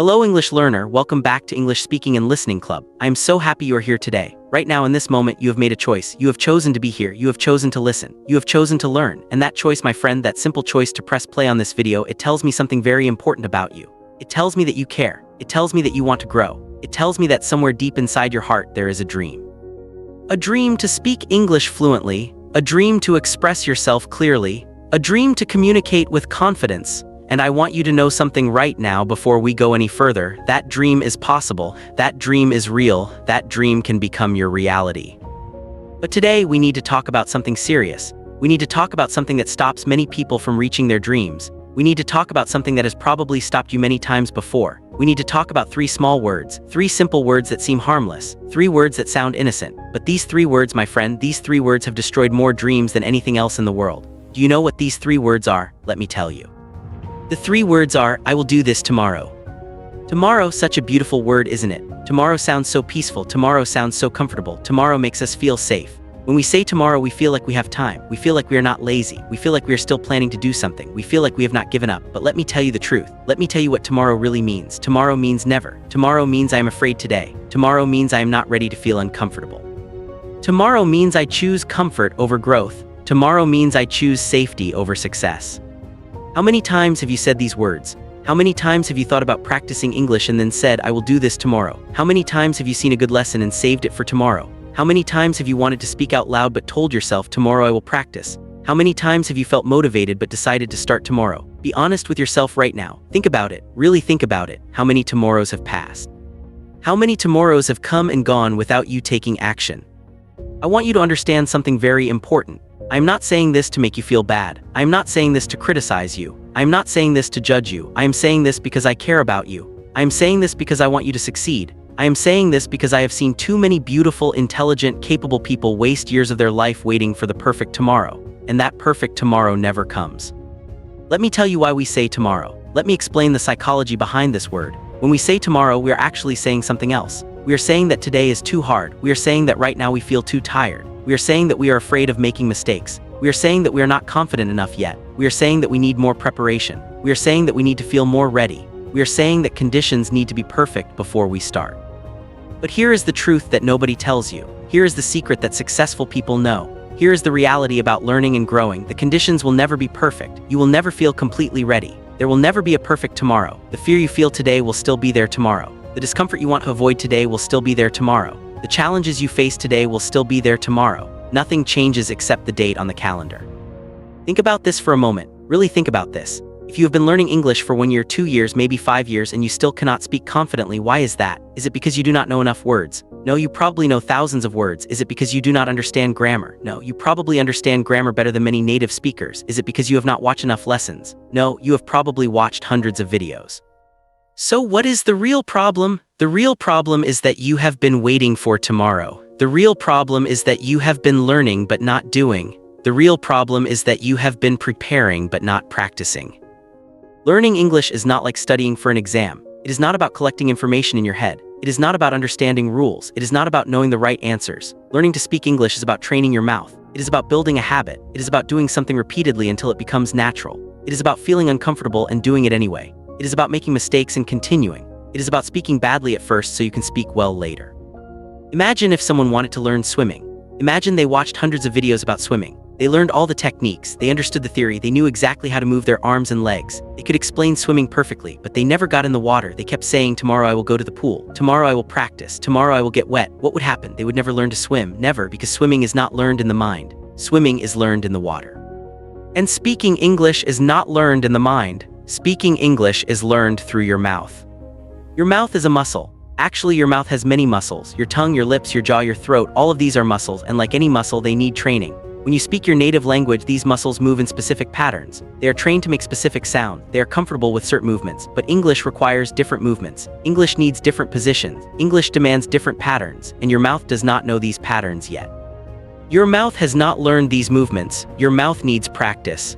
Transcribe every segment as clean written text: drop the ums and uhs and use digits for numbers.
Hello English learner, welcome back to English Speaking and Listening Club. I am so happy you are here today. Right now in this moment you have made a choice. You have chosen to be here. You have chosen to listen. You have chosen to learn. And that choice, my friend, that simple choice to press play on this video, it tells me something very important about you. It tells me that you care. It tells me that you want to grow. It tells me that somewhere deep inside your heart there is a dream. A dream to speak English fluently, a dream to express yourself clearly, a dream to communicate with confidence. And I want you to know something right now before we go any further. That dream is possible. That dream is real. That dream can become your reality. But today we need to talk about something serious. We need to talk about something that stops many people from reaching their dreams. We need to talk about something that has probably stopped you many times before. We need to talk about 3 small words, 3 simple words that seem harmless, 3 words that sound innocent. But these 3 words, my friend, these 3 words have destroyed more dreams than anything else in the world. Do you know what these 3 words are? Let me tell you. The 3 words are, I will do this tomorrow. Tomorrow, such a beautiful word, isn't it? Tomorrow sounds so peaceful. Tomorrow sounds so comfortable. Tomorrow makes us feel safe. When we say tomorrow, we feel like we have time. We feel like we are not lazy. We feel like we are still planning to do something. We feel like we have not given up. But let me tell you the truth. Let me tell you what tomorrow really means. Tomorrow means never. Tomorrow means I am afraid today. Tomorrow means I am not ready to feel uncomfortable. Tomorrow means I choose comfort over growth. Tomorrow means I choose safety over success. How many times have you said these words? How many times have you thought about practicing English and then said, I will do this tomorrow? How many times have you seen a good lesson and saved it for tomorrow? How many times have you wanted to speak out loud but told yourself, tomorrow I will practice? How many times have you felt motivated but decided to start tomorrow? Be honest with yourself right now. Think about it. Really think about it. How many tomorrows have passed? How many tomorrows have come and gone without you taking action? I want you to understand something very important. I'm not saying this to make you feel bad. I'm not saying this to criticize you. I'm not saying this to judge you. I am saying this because I care about you. I am saying this because I want you to succeed. I am saying this because I have seen too many beautiful, intelligent, capable people waste years of their life waiting for the perfect tomorrow. And that perfect tomorrow never comes. Let me tell you why we say tomorrow. Let me explain the psychology behind this word. When we say tomorrow, we are actually saying something else. We are saying that today is too hard. We are saying that right now we feel too tired. We are saying that we are afraid of making mistakes. We are saying that we are not confident enough yet. We are saying that we need more preparation. We are saying that we need to feel more ready. We are saying that conditions need to be perfect before we start. But here is the truth that nobody tells you. Here is the secret that successful people know. Here is the reality about learning and growing. The conditions will never be perfect. You will never feel completely ready. There will never be a perfect tomorrow. The fear you feel today will still be there tomorrow. The discomfort you want to avoid today will still be there tomorrow. The challenges you face today will still be there tomorrow. Nothing changes except the date on the calendar. Think about this for a moment. Really think about this. If you have been learning English for 1 year, 2 years, maybe 5 years, and you still cannot speak confidently, why is that? Is it because you do not know enough words? No, you probably know thousands of words. Is it because you do not understand grammar? No, you probably understand grammar better than many native speakers. Is it because you have not watched enough lessons? No, you have probably watched hundreds of videos. So what is the real problem? The real problem is that you have been waiting for tomorrow. The real problem is that you have been learning but not doing. The real problem is that you have been preparing but not practicing. Learning English is not like studying for an exam. It is not about collecting information in your head. It is not about understanding rules. It is not about knowing the right answers. Learning to speak English is about training your mouth. It is about building a habit. It is about doing something repeatedly until it becomes natural. It is about feeling uncomfortable and doing it anyway. It is about making mistakes and continuing. It is about speaking badly at first so you can speak well later. Imagine if someone wanted to learn swimming. Imagine they watched hundreds of videos about swimming. They learned all the techniques, they understood the theory, they knew exactly how to move their arms and legs. They could explain swimming perfectly, but they never got in the water. They kept saying, tomorrow I will go to the pool. Tomorrow I will practice. Tomorrow I will get wet. What would happen? They would never learn to swim. Never, because swimming is not learned in the mind. Swimming is learned in the water. And speaking English is not learned in the mind. Speaking English is learned through your mouth. Your mouth is a muscle. Actually, your mouth has many muscles. Your tongue, your lips, your jaw, your throat, all of these are muscles, and like any muscle, they need training. When you speak your native language, these muscles move in specific patterns. They are trained to make specific sound. They are comfortable with certain movements, but English requires different movements. English needs different positions. English demands different patterns, and your mouth does not know these patterns yet. Your mouth has not learned these movements. Your mouth needs practice.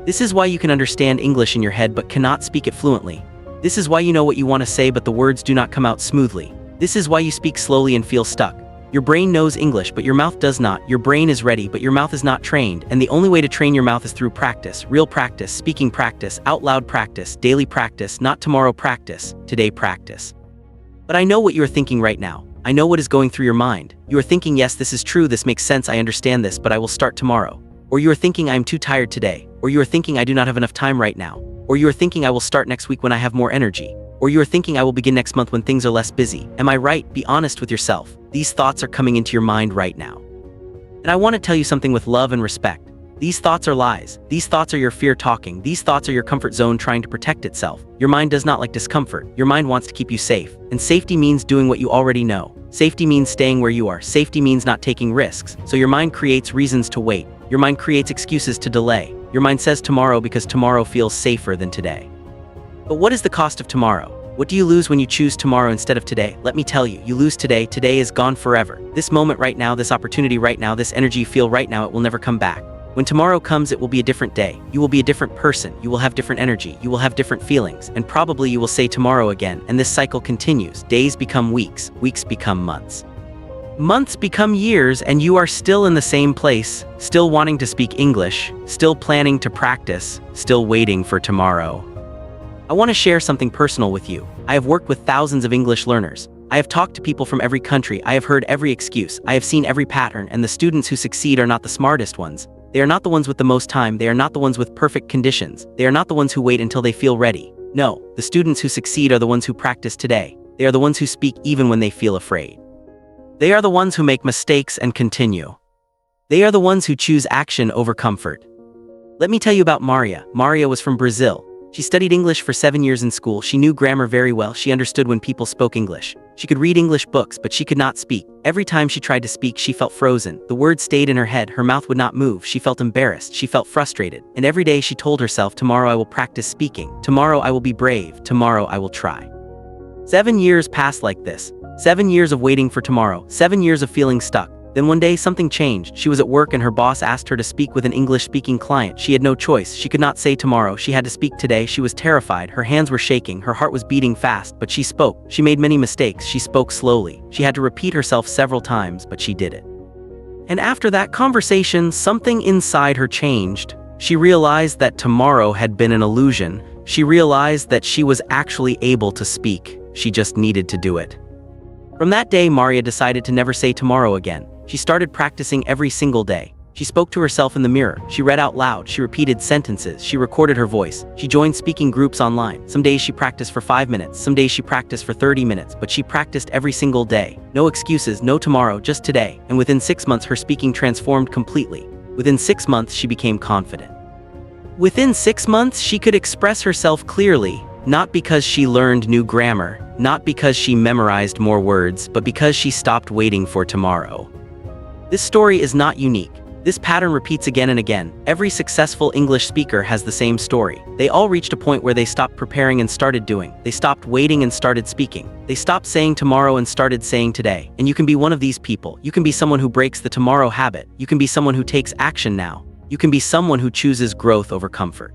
This is why you can understand English in your head but cannot speak it fluently. This is why you know what you want to say but the words do not come out smoothly. This is why you speak slowly and feel stuck. Your brain knows English, but your mouth does not. Your brain is ready, but your mouth is not trained, and the only way to train your mouth is through practice, real practice, speaking practice, out loud practice, daily practice, not tomorrow practice, today practice. But I know what you are thinking right now. I know what is going through your mind. You are thinking, yes, this is true, this makes sense, I understand this, but I will start tomorrow. Or you are thinking, I am too tired today. Or you are thinking, I do not have enough time right now. Or you are thinking, I will start next week when I have more energy. Or you are thinking, I will begin next month when things are less busy. Am I right? Be honest with yourself. These thoughts are coming into your mind right now. And I want to tell you something with love and respect. These thoughts are lies. These thoughts are your fear talking. These thoughts are your comfort zone trying to protect itself. Your mind does not like discomfort. Your mind wants to keep you safe. And safety means doing what you already know. Safety means staying where you are. Safety means not taking risks. So your mind creates reasons to wait. Your mind creates excuses to delay. Your mind says tomorrow because tomorrow feels safer than today. But what is the cost of tomorrow? What do you lose when you choose tomorrow instead of today? Let me tell you, you lose today. Today is gone forever. This moment right now, this opportunity right now, this energy you feel right now, it will never come back. When tomorrow comes, it will be a different day. You will be a different person. You will have different energy. You will have different feelings. And probably you will say tomorrow again. And this cycle continues. Days become weeks. Weeks become months. Months become years, and you are still in the same place, still wanting to speak English, still planning to practice, still waiting for tomorrow. I want to share something personal with you. I have worked with thousands of English learners. I have talked to people from every country. I have heard every excuse. I have seen every pattern, and the students who succeed are not the smartest ones. They are not the ones with the most time. They are not the ones with perfect conditions. They are not the ones who wait until they feel ready. No, the students who succeed are the ones who practice today. They are the ones who speak even when they feel afraid. They are the ones who make mistakes and continue. They are the ones who choose action over comfort. Let me tell you about Maria. Maria was from Brazil. She studied English for 7 years in school. She knew grammar very well. She understood when people spoke English. She could read English books, but she could not speak. Every time she tried to speak, she felt frozen. The words stayed in her head. Her mouth would not move. She felt embarrassed. She felt frustrated. And every day she told herself, tomorrow I will practice speaking. Tomorrow I will be brave. Tomorrow I will try. 7 years passed like this. 7 years of waiting for tomorrow. 7 years of feeling stuck. Then one day something changed. She was at work and her boss asked her to speak with an English-speaking client. She had no choice. She could not say tomorrow. She had to speak today. She was terrified. Her hands were shaking. Her heart was beating fast, but she spoke. She made many mistakes. She spoke slowly. She had to repeat herself several times, but she did it. And after that conversation, something inside her changed. She realized that tomorrow had been an illusion. She realized that she was actually able to speak. She just needed to do it. From that day, Maria decided to never say tomorrow again. She started practicing every single day. She spoke to herself in the mirror. She read out loud. She repeated sentences. She recorded her voice. She joined speaking groups online. Some days she practiced for 5 minutes. Some days she practiced for 30 minutes. But she practiced every single day. No excuses, no tomorrow, just today. And within 6 months, her speaking transformed completely. Within 6 months, she became confident. Within 6 months, she could express herself clearly. Not because she learned new grammar, not because she memorized more words, but because she stopped waiting for tomorrow. This story is not unique. This pattern repeats again and again. Every successful English speaker has the same story. They all reached a point where they stopped preparing and started doing. They stopped waiting and started speaking. They stopped saying tomorrow and started saying today. And you can be one of these people. You can be someone who breaks the tomorrow habit. You can be someone who takes action now. You can be someone who chooses growth over comfort.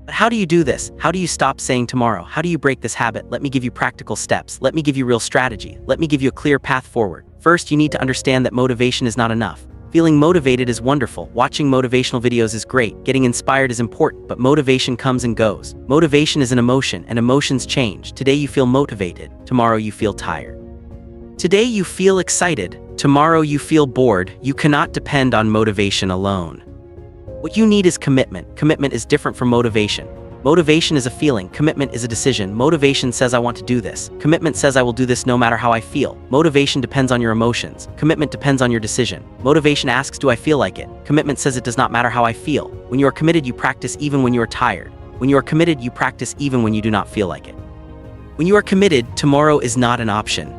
But how do you do this? How do you stop saying tomorrow? How do you break this habit? Let me give you practical steps. Let me give you real strategy. Let me give you a clear path forward. First, you need to understand that motivation is not enough. Feeling motivated is wonderful. Watching motivational videos is great. Getting inspired is important, but motivation comes and goes. Motivation is an emotion, and emotions change. Today you feel motivated. Tomorrow you feel tired. Today you feel excited. Tomorrow you feel bored. You cannot depend on motivation alone. What you need is commitment. Commitment is different from motivation. Motivation is a feeling. Commitment is a decision. Motivation says I want to do this. Commitment says I will do this no matter how I feel. Motivation depends on your emotions. Commitment depends on your decision. Motivation asks, do I feel like it? Commitment says it does not matter how I feel. When you are committed, you practice even when you are tired. When you are committed, you practice even when you do not feel like it. When you are committed, tomorrow is not an option.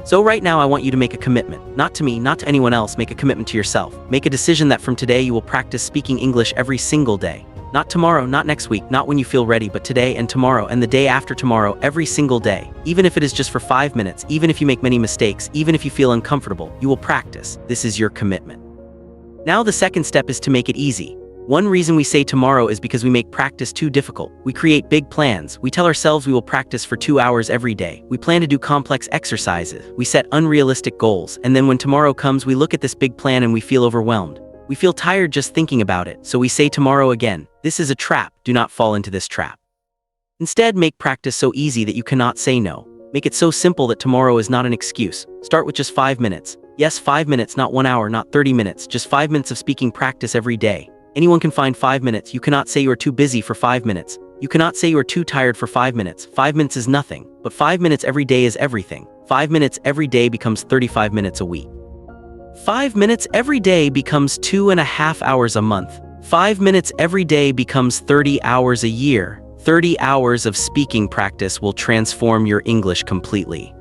So right now I want you to make a commitment. Not to me, not to anyone else. Make a commitment to yourself. Make a decision that from today you will practice speaking English every single day. Not tomorrow, not next week, not when you feel ready, but today and tomorrow and the day after tomorrow, every single day. Even if it is just for 5 minutes, even if you make many mistakes, even if you feel uncomfortable, you will practice. This is your commitment. Now the second step is to make it easy. One reason we say tomorrow is because we make practice too difficult. We create big plans. We tell ourselves we will practice for 2 hours every day. We plan to do complex exercises. We set unrealistic goals. And then when tomorrow comes, we look at this big plan and we feel overwhelmed. We feel tired just thinking about it. So we say tomorrow again. This is a trap. Do not fall into this trap. Instead, make practice so easy that you cannot say no. Make it so simple that tomorrow is not an excuse. Start with just 5 minutes. Yes, 5 minutes, not 1 hour, not 30 minutes. Just 5 minutes of speaking practice every day. Anyone can find 5 minutes. You cannot say you are too busy for 5 minutes. You cannot say you are too tired for 5 minutes. 5 minutes is nothing, but 5 minutes every day is everything. 5 minutes every day becomes 35 minutes a week. 5 minutes every day becomes 2.5 hours a month. 5 minutes every day becomes 30 hours a year. 30 hours of speaking practice will transform your English completely.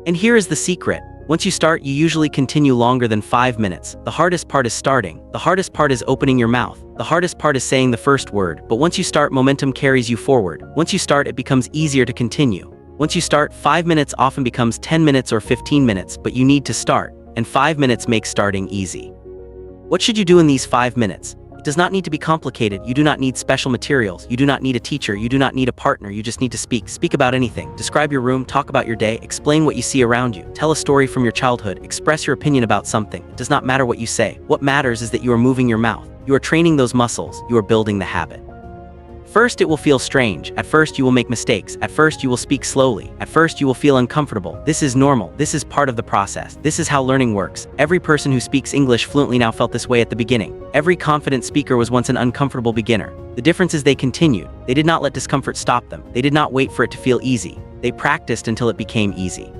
And here is the secret. Once you start, you usually continue longer than 5 minutes. The hardest part is starting. The hardest part is opening your mouth. The hardest part is saying the first word. But once you start, momentum carries you forward. Once you start, it becomes easier to continue. Once you start, 5 minutes often becomes 10 minutes or 15 minutes, but you need to start. And 5 minutes makes starting easy. What should you do in these 5 minutes? It does not need to be complicated. You do not need special materials. You do not need a teacher. You do not need a partner. You just need to speak. Speak about anything. Describe your room. Talk about your day. Explain what you see around you. Tell a story from your childhood. Express your opinion about something. It does not matter what you say. What matters is that you are moving your mouth. You are training those muscles. You are building the habit. First, it will feel strange. At first, you will make mistakes. At first, you will speak slowly. At first, you will feel uncomfortable. This is normal. This is part of the process. This is how learning works. Every person who speaks English fluently now felt this way at the beginning. Every confident speaker was once an uncomfortable beginner. The difference is they continued. They did not let discomfort stop them. They did not wait for it to feel easy. They practiced until it became easy.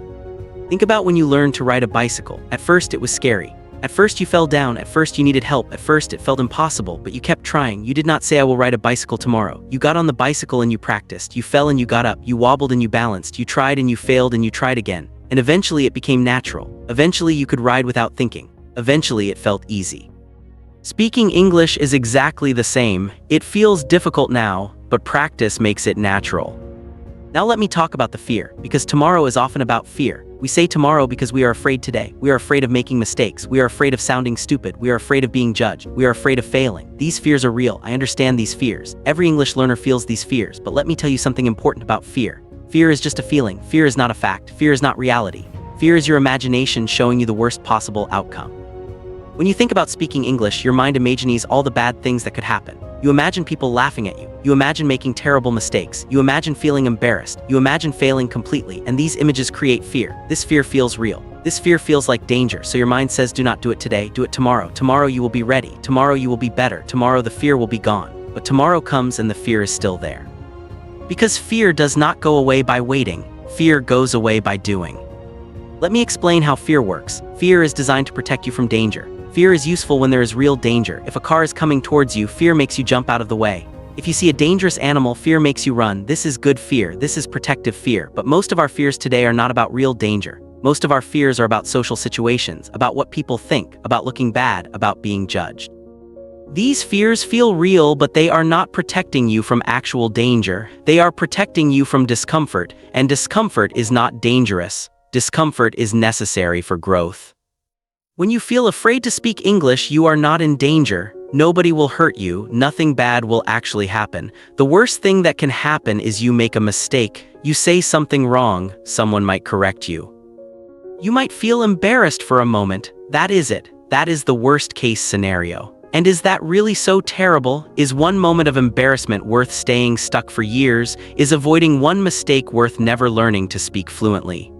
Think about when you learned to ride a bicycle. At first, it was scary. At first you fell down, at first you needed help, at first it felt impossible, but you kept trying. You did not say I will ride a bicycle tomorrow. You got on the bicycle and you practiced. You fell and you got up. You wobbled and you balanced. You tried and you failed and you tried again. And eventually it became natural. Eventually you could ride without thinking. Eventually it felt easy. Speaking English is exactly the same. It feels difficult now, but practice makes it natural. Now let me talk about the fear, because tomorrow is often about fear. We say tomorrow because we are afraid today. We are afraid of making mistakes. We are afraid of sounding stupid. We are afraid of being judged. We are afraid of failing. These fears are real. I understand these fears. Every English learner feels these fears, but let me tell you something important about fear. Fear is just a feeling. Fear is not a fact. Fear is not reality. Fear is your imagination showing you the worst possible outcome. When you think about speaking English, your mind imagines all the bad things that could happen. You imagine people laughing at you. You imagine making terrible mistakes. You imagine feeling embarrassed. You imagine failing completely, and these images create fear. This fear feels real. This fear feels like danger, so your mind says do not do it today, do it tomorrow. Tomorrow you will be ready. Tomorrow you will be better. Tomorrow the fear will be gone. But tomorrow comes and the fear is still there. Because fear does not go away by waiting. Fear goes away by doing. Let me explain how fear works. Fear is designed to protect you from danger. Fear is useful when there is real danger. If a car is coming towards you, fear makes you jump out of the way. If you see a dangerous animal, fear makes you run. This is good fear. This is protective fear. But most of our fears today are not about real danger. Most of our fears are about social situations, about what people think, about looking bad, about being judged. These fears feel real, but they are not protecting you from actual danger. They are protecting you from discomfort, and discomfort is not dangerous. Discomfort is necessary for growth. When you feel afraid to speak English, you are not in danger. Nobody will hurt you. Nothing bad will actually happen. The worst thing that can happen is you make a mistake. You say something wrong. Someone might correct you. You might feel embarrassed for a moment. That is it. That is the worst case scenario. And is that really so terrible? Is one moment of embarrassment worth staying stuck for years? Is avoiding one mistake worth never learning to speak fluently?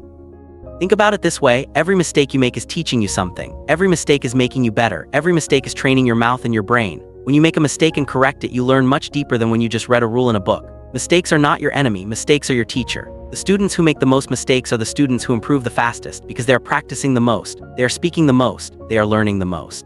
Think about it this way. Every mistake you make is teaching you something. Every mistake is making you better. Every mistake is training your mouth and your brain. When you make a mistake and correct it, you learn much deeper than when you just read a rule in a book. Mistakes are not your enemy. Mistakes are your teacher. The students who make the most mistakes are the students who improve the fastest because they are practicing the most. They are speaking the most. They are learning the most.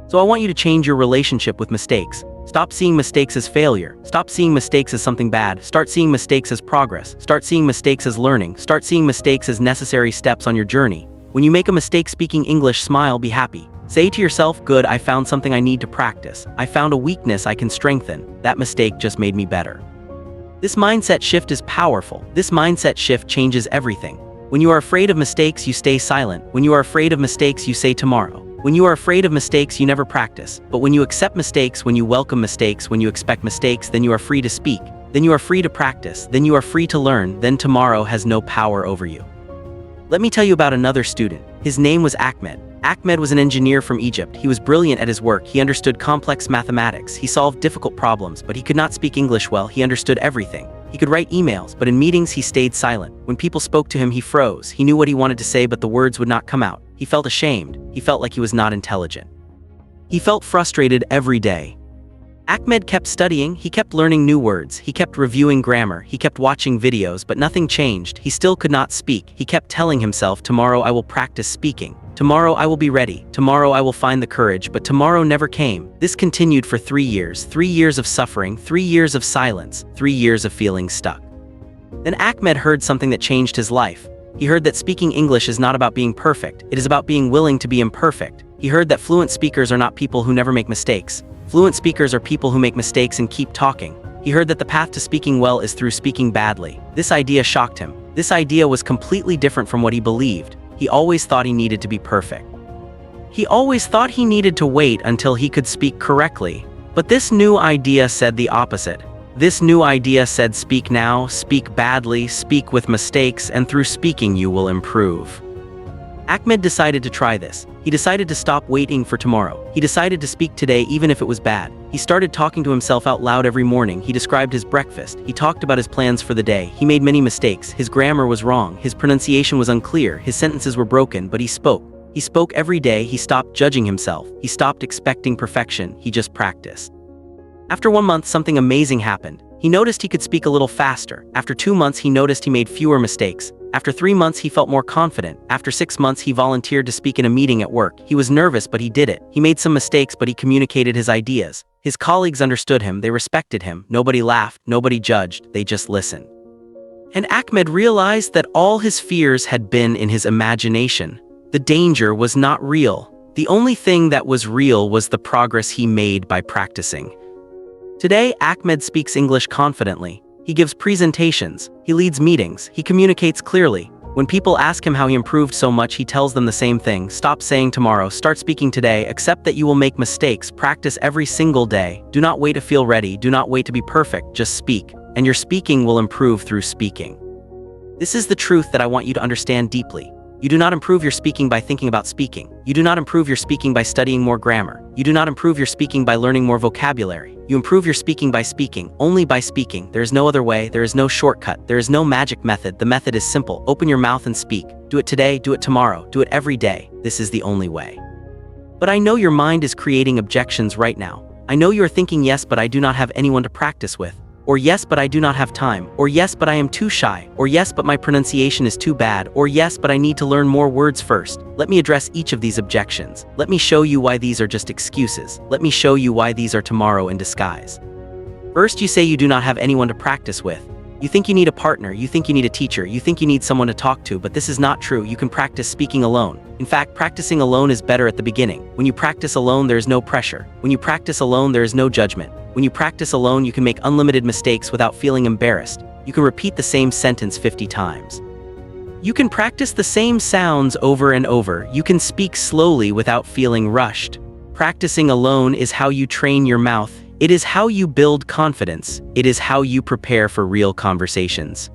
So I want you to change your relationship with mistakes. Stop seeing mistakes as failure. Stop seeing mistakes as something bad. Start seeing mistakes as progress. Start seeing mistakes as learning. Start seeing mistakes as necessary steps on your journey. When you make a mistake speaking English, smile, be happy. Say to yourself, good, I found something I need to practice. I found a weakness I can strengthen. That mistake just made me better. This mindset shift is powerful. This mindset shift changes everything. When you are afraid of mistakes, you stay silent. When you are afraid of mistakes, you say tomorrow. When you are afraid of mistakes, you never practice. But when you accept mistakes, when you welcome mistakes, when you expect mistakes, then you are free to speak. Then you are free to practice. Then you are free to learn. Then tomorrow has no power over you. Let me tell you about another student. His name was Ahmed. Ahmed was an engineer from Egypt. He was brilliant at his work. He understood complex mathematics. He solved difficult problems, but he could not speak English well. He understood everything. He could write emails, but in meetings he stayed silent. When people spoke to him, he froze. He knew what he wanted to say, but the words would not come out. He felt ashamed. He felt like he was not intelligent. He felt frustrated every day. Ahmed kept studying, he kept learning new words, he kept reviewing grammar, he kept watching videos, but nothing changed. He still could not speak. He kept telling himself, tomorrow I will practice speaking. Tomorrow I will be ready. Tomorrow I will find the courage, but tomorrow never came. This continued for 3 years, 3 years of suffering, 3 years of silence, 3 years of feeling stuck. Then Ahmed heard something that changed his life. He heard that speaking English is not about being perfect, it is about being willing to be imperfect. He heard that fluent speakers are not people who never make mistakes. Fluent speakers are people who make mistakes and keep talking. He heard that the path to speaking well is through speaking badly. This idea shocked him. This idea was completely different from what he believed. He always thought he needed to be perfect. He always thought he needed to wait until he could speak correctly. But this new idea said the opposite. This new idea said speak now, speak badly, speak with mistakes, and through speaking you will improve. Ahmed decided to try this. He decided to stop waiting for tomorrow. He decided to speak today even if it was bad. He started talking to himself out loud every morning. He described his breakfast. He talked about his plans for the day. He made many mistakes. His grammar was wrong. His pronunciation was unclear. His sentences were broken, but he spoke. He spoke every day. He stopped judging himself. He stopped expecting perfection. He just practiced. After 1 month, something amazing happened. He noticed he could speak a little faster. After 2 months, he noticed he made fewer mistakes. After 3 months, he felt more confident. After 6 months, he volunteered to speak in a meeting at work. He was nervous, but he did it. He made some mistakes, but he communicated his ideas. His colleagues understood him. They respected him. Nobody laughed. Nobody judged. They just listened. And Ahmed realized that all his fears had been in his imagination. The danger was not real. The only thing that was real was the progress he made by practicing. Today, Ahmed speaks English confidently. He gives presentations, he leads meetings, he communicates clearly. When people ask him how he improved so much, he tells them the same thing. Stop saying tomorrow, start speaking today, accept that you will make mistakes, practice every single day. Do not wait to feel ready, do not wait to be perfect, just speak. And your speaking will improve through speaking. This is the truth that I want you to understand deeply. You do not improve your speaking by thinking about speaking. You do not improve your speaking by studying more grammar. You do not improve your speaking by learning more vocabulary. You improve your speaking by speaking, only by speaking. There is no other way, there is no shortcut, there is no magic method. The method is simple. Open your mouth and speak. Do it today, do it tomorrow, do it every day. This is the only way. But I know your mind is creating objections right now. I know you are thinking, yes, but I do not have anyone to practice with. Or yes, but I do not have time. Or yes, but I am too shy. Or yes, but my pronunciation is too bad. Or yes, but I need to learn more words first. Let me address each of these objections. Let me show you why these are just excuses. Let me show you why these are tomorrow in disguise. First, you say you do not have anyone to practice with. You think you need a partner, you think you need a teacher, you think you need someone to talk to, but this is not true. You can practice speaking alone. In fact, practicing alone is better at the beginning. When you practice alone, there is no pressure. When you practice alone, there is no judgment. When you practice alone, you can make unlimited mistakes without feeling embarrassed. You can repeat the same sentence 50 times. You can practice the same sounds over and over. You can speak slowly without feeling rushed. Practicing alone is how you train your mouth. It is how you build confidence. It is how you prepare for real conversations.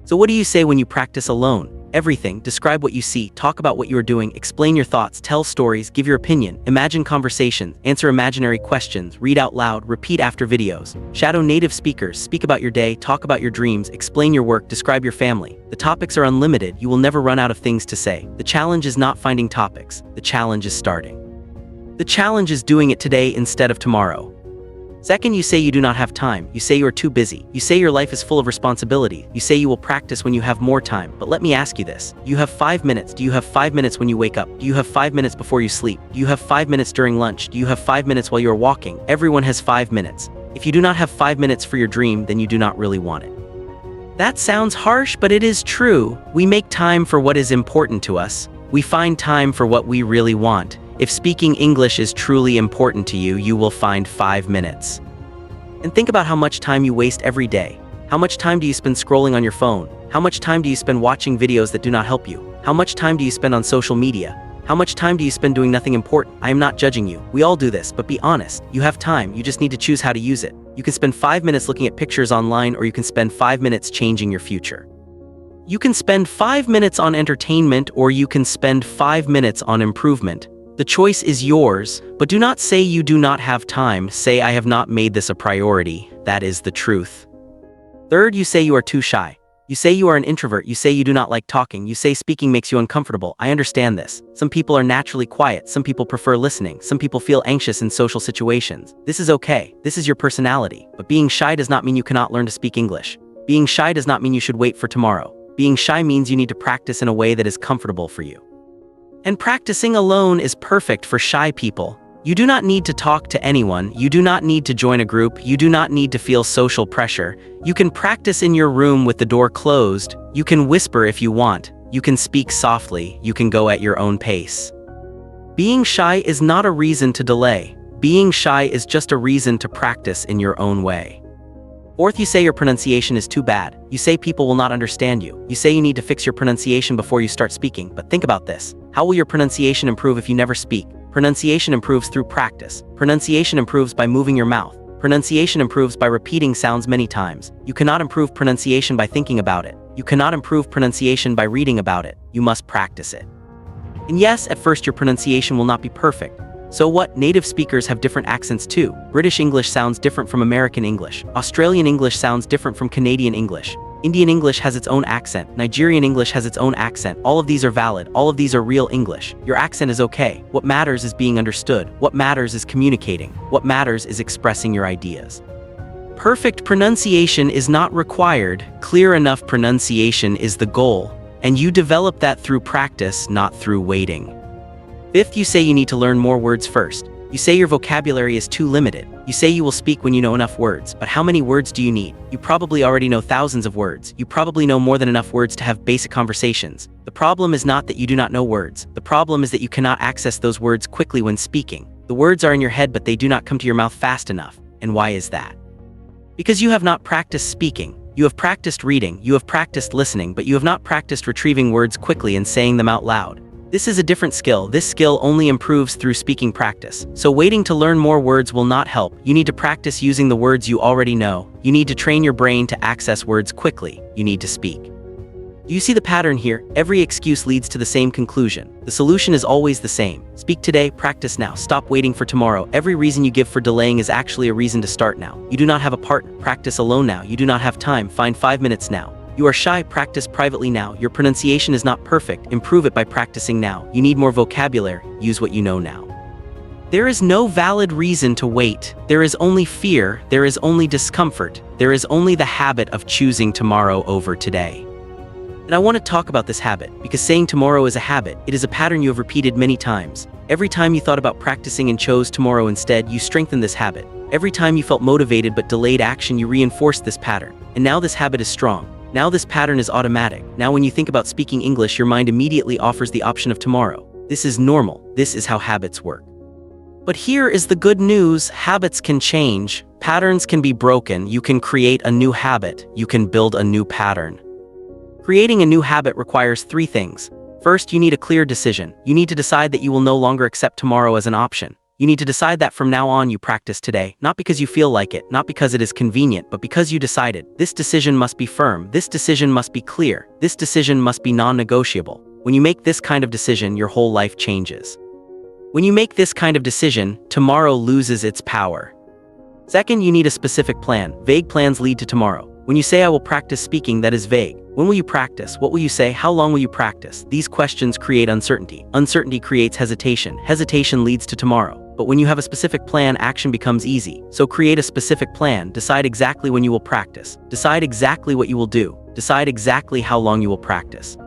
So what do you say when you practice alone? Everything. Describe what you see, talk about what you are doing, explain your thoughts, tell stories, give your opinion, imagine conversations, answer imaginary questions, read out loud, repeat after videos. Shadow native speakers, speak about your day, talk about your dreams, explain your work, describe your family. The topics are unlimited. You will never run out of things to say. The challenge is not finding topics. The challenge is starting. The challenge is doing it today instead of tomorrow. Second, you say you do not have time. You say you are too busy. You say your life is full of responsibility. You say you will practice when you have more time. But let me ask you this. You have 5 minutes. Do you have 5 minutes when you wake up? Do you have 5 minutes before you sleep? Do you have 5 minutes during lunch? Do you have 5 minutes while you are walking? Everyone has 5 minutes. If you do not have 5 minutes for your dream, then you do not really want it. That sounds harsh, but it is true. We make time for what is important to us. We find time for what we really want. If speaking English is truly important to you, you will find 5 minutes. And think about how much time you waste every day. How much time do you spend scrolling on your phone? How much time do you spend watching videos that do not help you? How much time do you spend on social media? How much time do you spend doing nothing important? I am not judging you. We all do this, but be honest. You have time, you just need to choose how to use it. You can spend 5 minutes looking at pictures online, or you can spend 5 minutes changing your future. You can spend 5 minutes on entertainment, or you can spend 5 minutes on improvement. The choice is yours, but do not say you do not have time. Say, I have not made this a priority. That is the truth. Third, you say you are too shy. You say you are an introvert. You say you do not like talking. You say speaking makes you uncomfortable. I understand this. Some people are naturally quiet. Some people prefer listening. Some people feel anxious in social situations. This is okay. This is your personality. But being shy does not mean you cannot learn to speak English. Being shy does not mean you should wait for tomorrow. Being shy means you need to practice in a way that is comfortable for you. And practicing alone is perfect for shy people. You do not need to talk to anyone. You do not need to join a group. You do not need to feel social pressure. You can practice in your room with the door closed. You can whisper if you want. You can speak softly. You can go at your own pace. Being shy is not a reason to delay. Being shy is just a reason to practice in your own way. Fourth, you say your pronunciation is too bad. You say people will not understand you. You say you need to fix your pronunciation before you start speaking. But think about this. How will your pronunciation improve if you never speak? Pronunciation improves through practice. Pronunciation improves by moving your mouth. Pronunciation improves by repeating sounds many times. You cannot improve pronunciation by thinking about it. You cannot improve pronunciation by reading about it. You must practice it. And yes, at first your pronunciation will not be perfect. So what? Native speakers have different accents too. British English sounds different from American English. Australian English sounds different from Canadian English. Indian English has its own accent. Nigerian English has its own accent. All of these are valid. All of these are real English. Your accent is okay. What matters is being understood. What matters is communicating. What matters is expressing your ideas. Perfect pronunciation is not required. Clear enough pronunciation is the goal. And you develop that through practice, not through waiting. Fifth, you say you need to learn more words first. You say your vocabulary is too limited. You say you will speak when you know enough words, but how many words do you need? You probably already know thousands of words. You probably know more than enough words to have basic conversations. The problem is not that you do not know words. The problem is that you cannot access those words quickly when speaking. The words are in your head, but they do not come to your mouth fast enough. And why is that? Because you have not practiced speaking. You have practiced reading, you have practiced listening, but you have not practiced retrieving words quickly and saying them out loud. This is a different skill. This skill only improves through speaking practice. So waiting to learn more words will not help. You need to practice using the words you already know. You need to train your brain to access words quickly. You need to speak. Do you see the pattern here? Every excuse leads to the same conclusion. The solution is always the same. Speak today, practice now. Stop waiting for tomorrow. Every reason you give for delaying is actually a reason to start now. You do not have a partner. Practice alone now. You do not have time. Find 5 minutes now. You are shy, practice privately now. Your pronunciation is not perfect, improve it by practicing now. You need more vocabulary, use what you know now. There is no valid reason to wait. There is only fear, there is only discomfort, there is only the habit of choosing tomorrow over today. And I want to talk about this habit, because saying tomorrow is a habit. It is a pattern you have repeated many times. Every time you thought about practicing and chose tomorrow instead, you strengthened this habit. Every time you felt motivated but delayed action, you reinforced this pattern. And now this habit is strong. Now this pattern is automatic. Now when you think about speaking English, your mind immediately offers the option of tomorrow. This is normal. This is how habits work. But here is the good news. Habits can change. Patterns can be broken. You can create a new habit. You can build a new pattern. Creating a new habit requires 3 things. First, you need a clear decision. You need to decide that you will no longer accept tomorrow as an option. You need to decide that from now on you practice today, not because you feel like it, not because it is convenient, but because you decided. This decision must be firm. This decision must be clear. This decision must be non-negotiable. When you make this kind of decision, your whole life changes. When you make this kind of decision, tomorrow loses its power. Second, you need a specific plan. Vague plans lead to tomorrow. When you say, I will practice speaking, that is vague. When will you practice? What will you say? How long will you practice? These questions create uncertainty. Uncertainty creates hesitation. Hesitation leads to tomorrow. But when you have a specific plan, action becomes easy. So create a specific plan. Decide exactly when you will practice. Decide exactly what you will do. Decide exactly how long you will practice.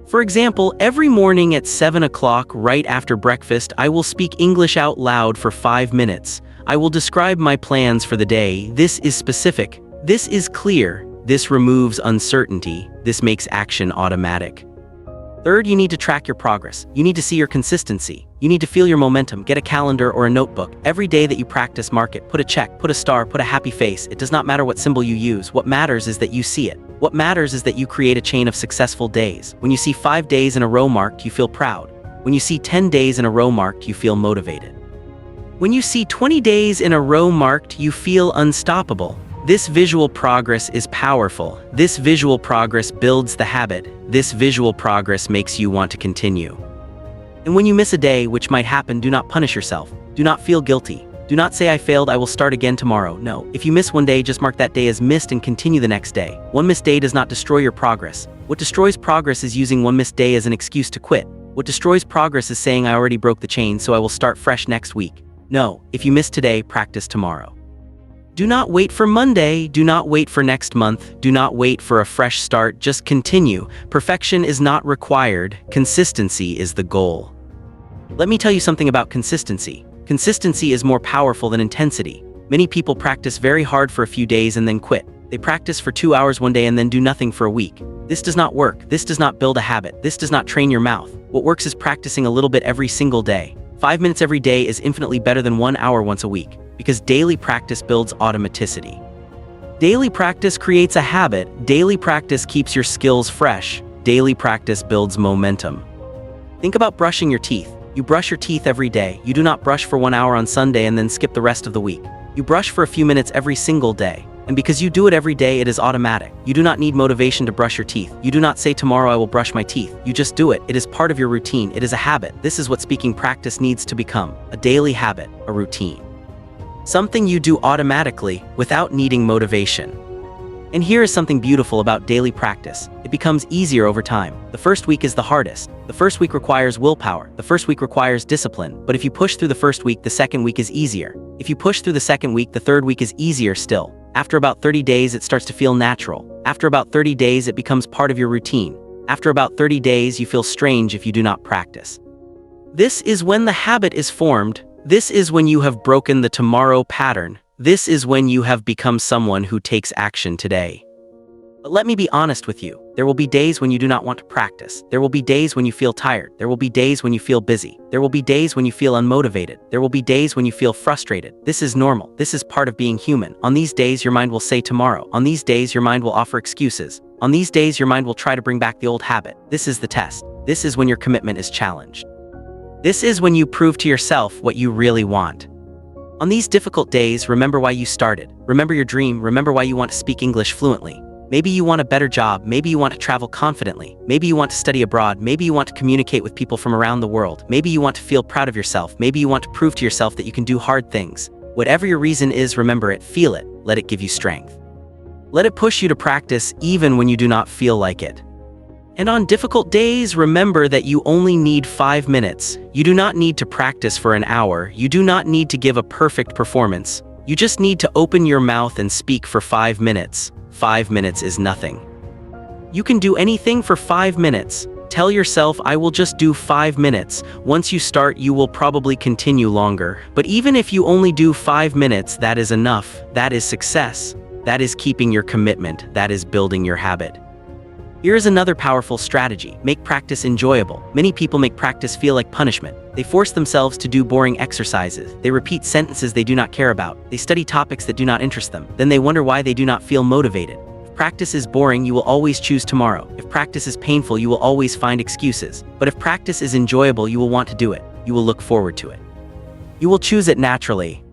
For example, every morning at 7 o'clock, right after breakfast, I will speak English out loud for 5 minutes. I will describe my plans for the day. This is specific. This is clear. This removes uncertainty. This makes action automatic. Third, you need to track your progress. You need to see your consistency. You need to feel your momentum. Get a calendar or a notebook. Every day that you practice, mark it. Put a check, put a star, put a happy face. It does not matter what symbol you use. What matters is that you see it. What matters is that you create a chain of successful days. When you see 5 days in a row marked, you feel proud. When you see 10 days in a row marked, you feel motivated. When you see 20 days in a row marked, you feel unstoppable. This visual progress is powerful. This visual progress builds the habit. This visual progress makes you want to continue. And when you miss a day, which might happen, do not punish yourself. Do not feel guilty. Do not say, I failed, I will start again tomorrow. No, if you miss one day, just mark that day as missed and continue the next day. One missed day does not destroy your progress. What destroys progress is using one missed day as an excuse to quit. What destroys progress is saying, I already broke the chain, so I will start fresh next week. No, if you miss today, practice tomorrow. Do not wait for Monday. Do not wait for next month. Do not wait for a fresh start. Just continue. Perfection is not required. Consistency is the goal. Let me tell you something about consistency. Consistency is more powerful than intensity. Many people practice very hard for a few days and then quit. They practice for 2 hours one day and then do nothing for a week. This does not work. This does not build a habit. This does not train your mouth. What works is practicing a little bit every single day. 5 minutes every day is infinitely better than 1 hour once a week, because daily practice builds automaticity. Daily practice creates a habit. Daily practice keeps your skills fresh. Daily practice builds momentum. Think about brushing your teeth. You brush your teeth every day. You do not brush for 1 hour on Sunday and then skip the rest of the week. You brush for a few minutes every single day. And because you do it every day, it is automatic. You do not need motivation to brush your teeth. You do not say, tomorrow I will brush my teeth. You just do it. It is part of your routine. It is a habit. This is what speaking practice needs to become. A daily habit, a routine. Something you do automatically without needing motivation. And here is something beautiful about daily practice. It becomes easier over time. The first week is the hardest. The first week requires willpower. The first week requires discipline. But if you push through the first week, the second week is easier. If you push through the second week, the third week is easier still. After about 30 days, it starts to feel natural. After about 30 days, it becomes part of your routine. After about 30 days, you feel strange if you do not practice. This is when the habit is formed. This is when you have broken the tomorrow pattern. This is when you have become someone who takes action today. But let me be honest with you. There will be days when you do not want to practice. There will be days when you feel tired. There will be days when you feel busy. There will be days when you feel unmotivated. There will be days when you feel frustrated. This is normal. This is part of being human. On these days, your mind will say tomorrow. On these days, your mind will offer excuses. On these days, your mind will try to bring back the old habit. This is the test. This is when your commitment is challenged. This is when you prove to yourself what you really want. On these difficult days, remember why you started. Remember your dream. Remember why you want to speak English fluently. Maybe you want a better job. Maybe you want to travel confidently. Maybe you want to study abroad. Maybe you want to communicate with people from around the world. Maybe you want to feel proud of yourself. Maybe you want to prove to yourself that you can do hard things. Whatever your reason is, remember it, feel it, let it give you strength. Let it push you to practice even when you do not feel like it. And on difficult days, remember that you only need 5 minutes. You do not need to practice for an hour. You do not need to give a perfect performance. You just need to open your mouth and speak for 5 minutes. 5 minutes is nothing. You can do anything for 5 minutes. Tell yourself, I will just do 5 minutes. Once you start, you will probably continue longer. But even if you only do 5 minutes, that is enough. That is success. That is keeping your commitment. That is building your habit. Here is another powerful strategy. Make practice enjoyable. Many people make practice feel like punishment. They force themselves to do boring exercises. They repeat sentences they do not care about. They study topics that do not interest them. Then they wonder why they do not feel motivated. If practice is boring, you will always choose tomorrow. If practice is painful, you will always find excuses. But if practice is enjoyable, you will want to do it. You will look forward to it. You will choose it naturally.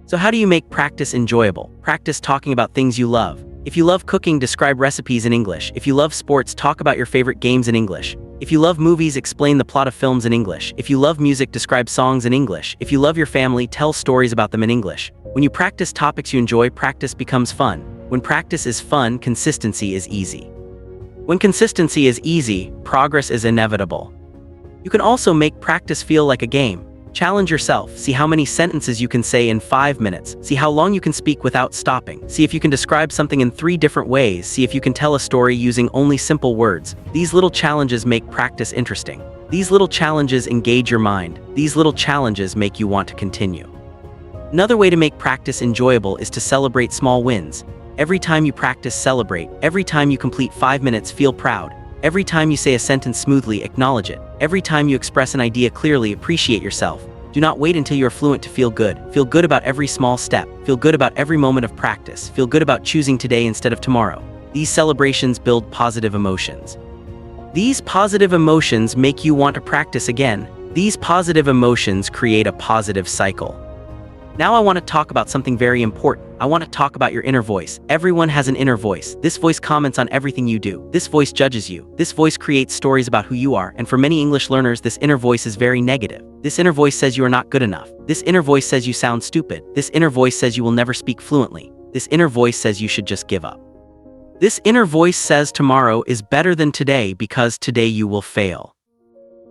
So how do you make practice enjoyable? Practice talking about things you love. If you love cooking, describe recipes in English. If you love sports, talk about your favorite games in English. If you love movies, explain the plot of films in English. If you love music, describe songs in English. If you love your family, tell stories about them in English. When you practice topics you enjoy, practice becomes fun. When practice is fun, consistency is easy. When consistency is easy, progress is inevitable. You can also make practice feel like a game. Challenge yourself. See how many sentences you can say in 5 minutes. See how long you can speak without stopping. See if you can describe something in 3 different ways. See if you can tell a story using only simple words. These little challenges make practice interesting. These little challenges engage your mind. These little challenges make you want to continue. Another way to make practice enjoyable is to celebrate small wins. Every time you practice, celebrate. Every time you complete 5 minutes, feel proud. Every time you say a sentence smoothly, acknowledge it. Every time you express an idea clearly, appreciate yourself. Do not wait until you are fluent to feel good. Feel good about every small step. Feel good about every moment of practice. Feel good about choosing today instead of tomorrow. These celebrations build positive emotions. These positive emotions make you want to practice again. These positive emotions create a positive cycle. Now I want to talk about something very important. I want to talk about your inner voice. Everyone has an inner voice. This voice comments on everything you do. This voice judges you. This voice creates stories about who you are, and for many English learners, this inner voice is very negative. This inner voice says you are not good enough. This inner voice says you sound stupid. This inner voice says you will never speak fluently. This inner voice says you should just give up. This inner voice says tomorrow is better than today because today you will fail.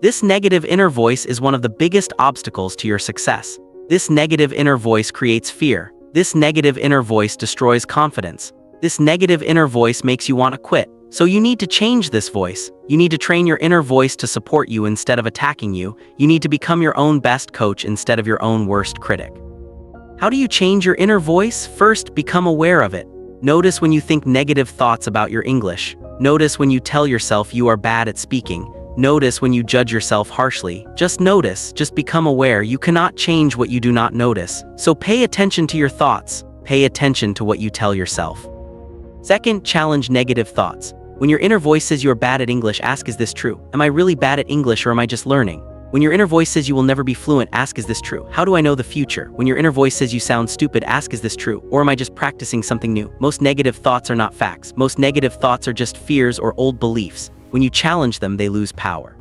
This negative inner voice is one of the biggest obstacles to your success. This negative inner voice creates fear. This negative inner voice destroys confidence. This negative inner voice makes you want to quit. So you need to change this voice. You need to train your inner voice to support you instead of attacking you. You need to become your own best coach instead of your own worst critic. How do you change your inner voice? First, become aware of it. Notice when you think negative thoughts about your English. Notice when you tell yourself you are bad at speaking. Notice when you judge yourself harshly. Just notice, just become aware. You cannot change what you do not notice. So pay attention to your thoughts. Pay attention to what you tell yourself. Second, challenge negative thoughts. When your inner voice says you are bad at English, ask, is this true? Am I really bad at English or am I just learning? When your inner voice says you will never be fluent, ask, is this true? How do I know the future? When your inner voice says you sound stupid, ask, is this true? Or am I just practicing something new? Most negative thoughts are not facts. Most negative thoughts are just fears or old beliefs. When you challenge them, they lose power.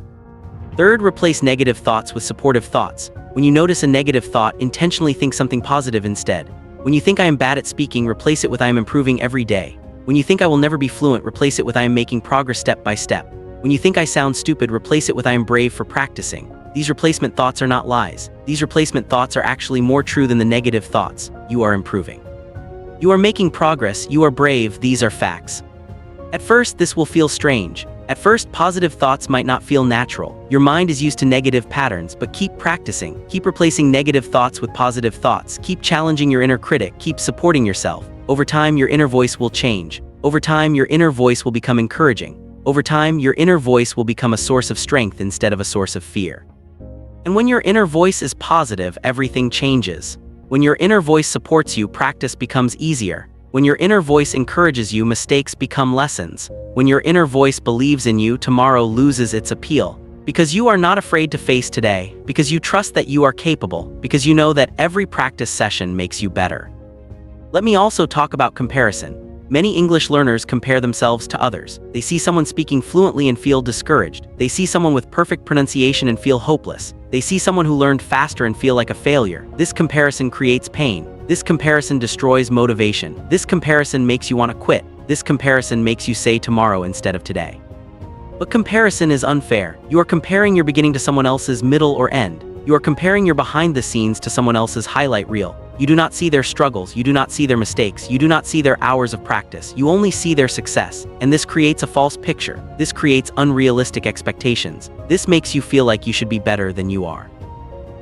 Third, replace negative thoughts with supportive thoughts. When you notice a negative thought, intentionally think something positive instead. When you think I am bad at speaking, replace it with I am improving every day. When you think I will never be fluent, replace it with I am making progress step by step. When you think I sound stupid, replace it with I am brave for practicing. These replacement thoughts are not lies. These replacement thoughts are actually more true than the negative thoughts. You are improving. You are making progress. You are brave. These are facts. At first, this will feel strange. At first, positive thoughts might not feel natural. Your mind is used to negative patterns, but keep practicing. Keep replacing negative thoughts with positive thoughts. Keep challenging your inner critic. Keep supporting yourself. Over time, your inner voice will change. Over time, your inner voice will become encouraging. Over time, your inner voice will become a source of strength instead of a source of fear. And when your inner voice is positive, everything changes. When your inner voice supports you, practice becomes easier. When your inner voice encourages you, mistakes become lessons. When your inner voice believes in you, tomorrow loses its appeal. Because you are not afraid to face today, because you trust that you are capable, because you know that every practice session makes you better. Let me also talk about comparison. Many English learners compare themselves to others. They see someone speaking fluently and feel discouraged. They see someone with perfect pronunciation and feel hopeless. They see someone who learned faster and feel like a failure. This comparison creates pain. This comparison destroys motivation. This comparison makes you want to quit. This comparison makes you say tomorrow instead of today. But comparison is unfair. You are comparing your beginning to someone else's middle or end. You are comparing your behind the scenes to someone else's highlight reel. You do not see their struggles, you do not see their mistakes, you do not see their hours of practice, you only see their success. And this creates a false picture. This creates unrealistic expectations. This makes you feel like you should be better than you are.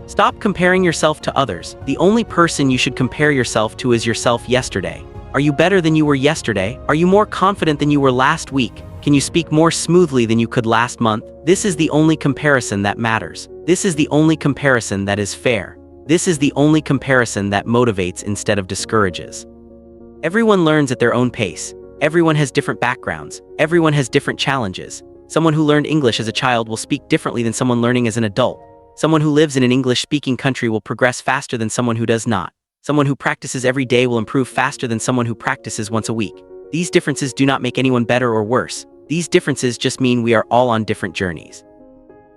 Stop comparing yourself to others. The only person you should compare yourself to is yourself yesterday. Are you better than you were yesterday? Are you more confident than you were last week? Can you speak more smoothly than you could last month? This is the only comparison that matters. This is the only comparison that is fair. This is the only comparison that motivates instead of discourages. Everyone learns at their own pace. Everyone has different backgrounds. Everyone has different challenges. Someone who learned English as a child will speak differently than someone learning as an adult. Someone who lives in an English-speaking country will progress faster than someone who does not. Someone who practices every day will improve faster than someone who practices once a week. These differences do not make anyone better or worse. These differences just mean we are all on different journeys.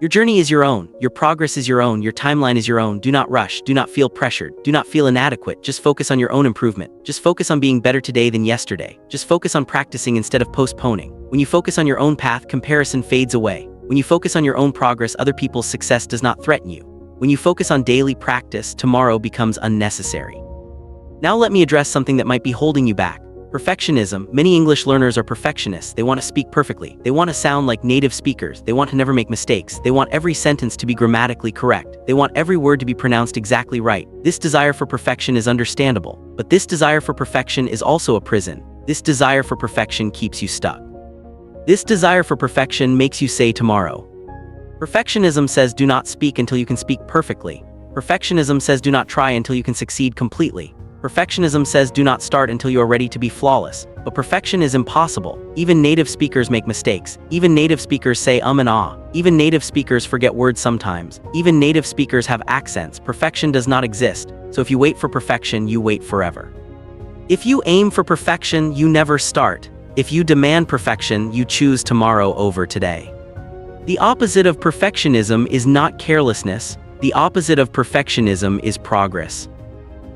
Your journey is your own. Your progress is your own. Your timeline is your own. Do not rush. Do not feel pressured. Do not feel inadequate. Just focus on your own improvement. Just focus on being better today than yesterday. Just focus on practicing instead of postponing. When you focus on your own path, comparison fades away. When you focus on your own progress, other people's success does not threaten you. When you focus on daily practice, tomorrow becomes unnecessary. Now let me address something that might be holding you back. Perfectionism. Many English learners are perfectionists. They want to speak perfectly. They want to sound like native speakers. They want to never make mistakes. They want every sentence to be grammatically correct. They want every word to be pronounced exactly right. This desire for perfection is understandable, but this desire for perfection is also a prison. This desire for perfection keeps you stuck. This desire for perfection makes you say tomorrow. Perfectionism says do not speak until you can speak perfectly. Perfectionism says do not try until you can succeed completely. Perfectionism says do not start until you are ready to be flawless. but perfection is impossible. Even native speakers make mistakes. Even native speakers say and ah. Even native speakers forget words sometimes. Even native speakers have accents. Perfection does not exist. So if you wait for perfection, you wait forever. If you aim for perfection, you never start. If you demand perfection, you choose tomorrow over today. The opposite of perfectionism is not carelessness. The opposite of perfectionism is progress.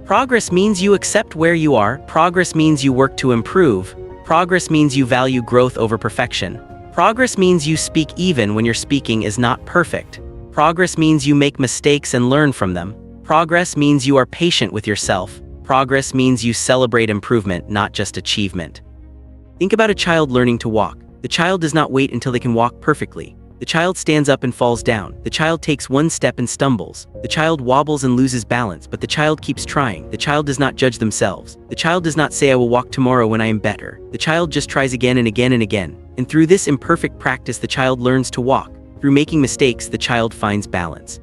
Progress means you accept where you are. Progress means you work to improve. Progress means you value growth over perfection. Progress means you speak even when your speaking is not perfect. Progress means you make mistakes and learn from them. Progress means you are patient with yourself. Progress means you celebrate improvement, not just achievement. Think about a child learning to walk. The child does not wait until they can walk perfectly. The child stands up and falls down. The child takes one step and stumbles. The child wobbles and loses balance, but the child keeps trying. The child does not judge themselves. The child does not say, "I will walk tomorrow when I am better." The child just tries again and again and again. And through this imperfect practice, the child learns to walk. Through making mistakes, the child finds balance.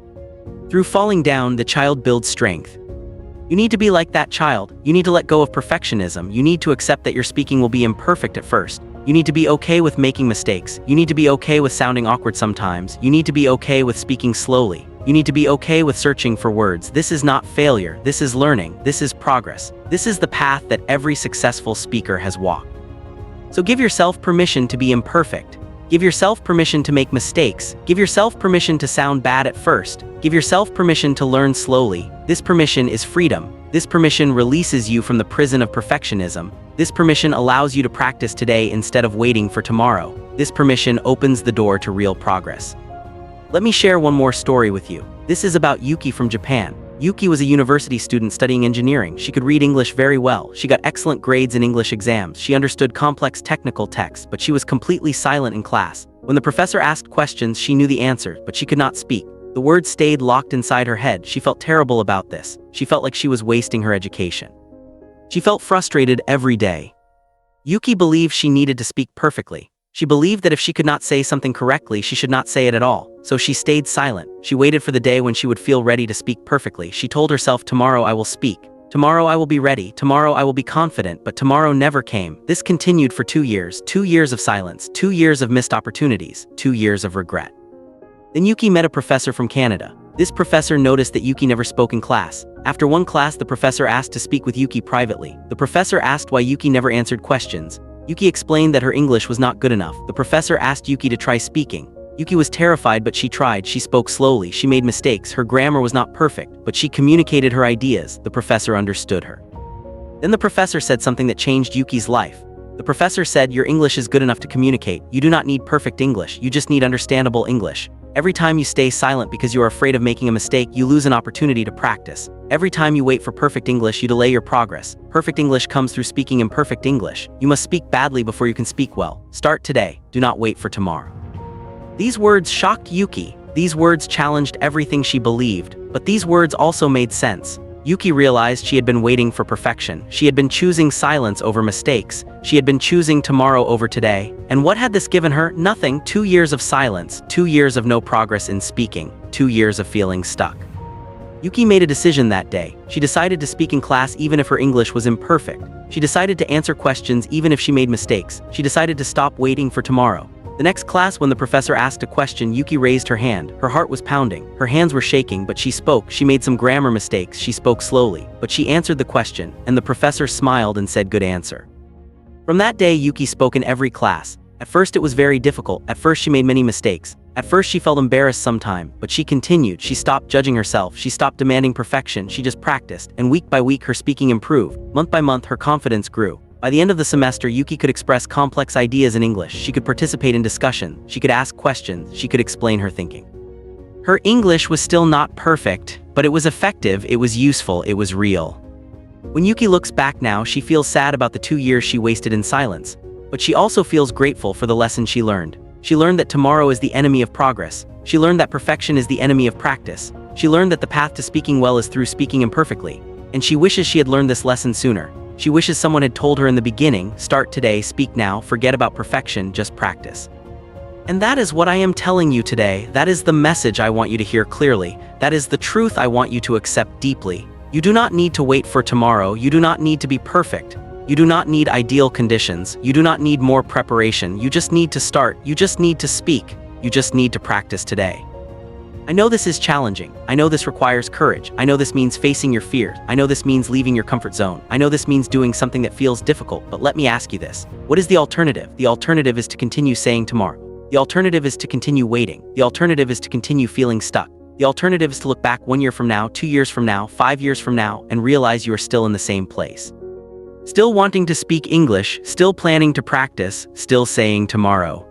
Through falling down, the child builds strength. You need to be like that child. You need to let go of perfectionism. You need to accept that your speaking will be imperfect at first. You need to be okay with making mistakes. You need to be okay with sounding awkward sometimes. You need to be okay with speaking slowly. You need to be okay with searching for words. This is not failure. This is learning. This is progress. This is the path that every successful speaker has walked. So give yourself permission to be imperfect. Give yourself permission to make mistakes. Give yourself permission to sound bad at first. Give yourself permission to learn slowly. This permission is freedom. This permission releases you from the prison of perfectionism. This permission allows you to practice today instead of waiting for tomorrow. This permission opens the door to real progress. Let me share one more story with you. This is about Yuki from Japan. Yuki was a university student studying engineering. She could read English very well. She got excellent grades in English exams. She understood complex technical texts, but she was completely silent in class. When the professor asked questions, she knew the answers, but she could not speak. The words stayed locked inside her head. She felt terrible about this. She felt like she was wasting her education. She felt frustrated every day. Yuki believed she needed to speak perfectly. She believed that if she could not say something correctly, she should not say it at all. So she stayed silent. She waited for the day when she would feel ready to speak perfectly. She told herself, "Tomorrow I will speak. Tomorrow I will be ready. Tomorrow I will be confident." But tomorrow never came. This continued for 2 years. 2 years of silence. 2 years of missed opportunities. 2 years of regret. Then Yuki met a professor from Canada. This professor noticed that Yuki never spoke in class. After one class, the professor asked to speak with Yuki privately. The professor asked why Yuki never answered questions. Yuki explained that her English was not good enough. The professor asked Yuki to try speaking. Yuki was terrified, but she tried. She spoke slowly. She made mistakes. Her grammar was not perfect, but she communicated her ideas. The professor understood her. Then the professor said something that changed Yuki's life. The professor said, "Your English is good enough to communicate. You do not need perfect English. You just need understandable English. Every time you stay silent because you are afraid of making a mistake, you lose an opportunity to practice. Every time you wait for perfect English, you delay your progress. Perfect English comes through speaking imperfect English. You must speak badly before you can speak well. Start today. Do not wait for tomorrow." These words shocked Yuki. These words challenged everything she believed, but these words also made sense. Yuki realized she had been waiting for perfection. She had been choosing silence over mistakes. She had been choosing tomorrow over today. And what had this given her? Nothing. 2 years of silence, 2 years of no progress in speaking, 2 years of feeling stuck. Yuki made a decision that day. She decided to speak in class even if her English was imperfect. She decided to answer questions even if she made mistakes. She decided to stop waiting for tomorrow. The next class, when the professor asked a question, Yuki raised her hand. Her heart was pounding. Her hands were shaking, but she spoke. She made some grammar mistakes. She spoke slowly, but she answered the question, and the professor smiled and said, "Good answer." From that day, Yuki spoke in every class. At first it was very difficult. At first she made many mistakes. At first she felt embarrassed sometime, but she continued. She stopped judging herself. She stopped demanding perfection. She just practiced, and week by week her speaking improved. Month by month her confidence grew. By the end of the semester, Yuki could express complex ideas in English. She could participate in discussion. She could ask questions. She could explain her thinking. Her English was still not perfect, but it was effective, it was useful, it was real. When Yuki looks back now, she feels sad about the 2 years she wasted in silence, but she also feels grateful for the lesson she learned. She learned that tomorrow is the enemy of progress. She learned that perfection is the enemy of practice. She learned that the path to speaking well is through speaking imperfectly. And she wishes she had learned this lesson sooner. She wishes someone had told her in the beginning, start today, speak now, forget about perfection, just practice. And that is what I am telling you today. That is the message I want you to hear clearly. That is the truth I want you to accept deeply. You do not need to wait for tomorrow. You do not need to be perfect. You do not need ideal conditions. You do not need more preparation. You just need to start. You just need to speak. You just need to practice today. I know this is challenging. I know this requires courage. I know this means facing your fears. I know this means leaving your comfort zone. I know this means doing something that feels difficult, but let me ask you this. What is the alternative? The alternative is to continue saying tomorrow. The alternative is to continue waiting. The alternative is to continue feeling stuck. The alternative is to look back 1 year from now, 2 years from now, 5 years from now, and realize you are still in the same place. Still wanting to speak English, still planning to practice, still saying tomorrow.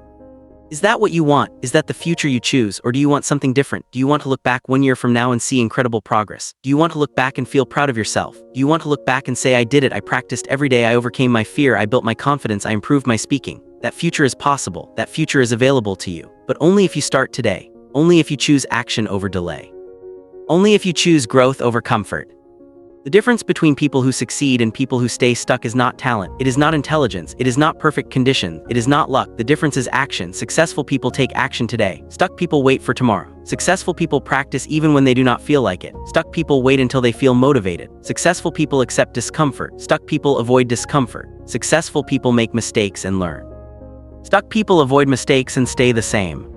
Is that what you want? Is that the future you choose? Or do you want something different? Do you want to look back 1 year from now and see incredible progress? Do you want to look back and feel proud of yourself? Do you want to look back and say, I did it, I practiced every day, I overcame my fear, I built my confidence, I improved my speaking? That future is possible, that future is available to you. But only if you start today. Only if you choose action over delay. Only if you choose growth over comfort. The difference between people who succeed and people who stay stuck is not talent, it is not intelligence, it is not perfect condition, it is not luck. The difference is action. Successful people take action today. Stuck people wait for tomorrow. Successful people practice even when they do not feel like it. Stuck people wait until they feel motivated. Successful people accept discomfort. Stuck people avoid discomfort. Successful people make mistakes and learn. Stuck people avoid mistakes and stay the same.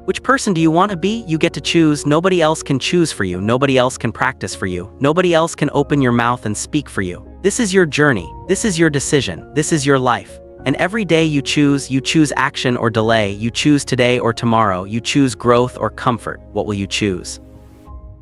Which person do you want to be? You get to choose. Nobody else can choose for you. Nobody else can practice for you. Nobody else can open your mouth and speak for you. This is your journey. This is your decision. This is your life. And every day you choose action or delay. You choose today or tomorrow. You choose growth or comfort. What will you choose?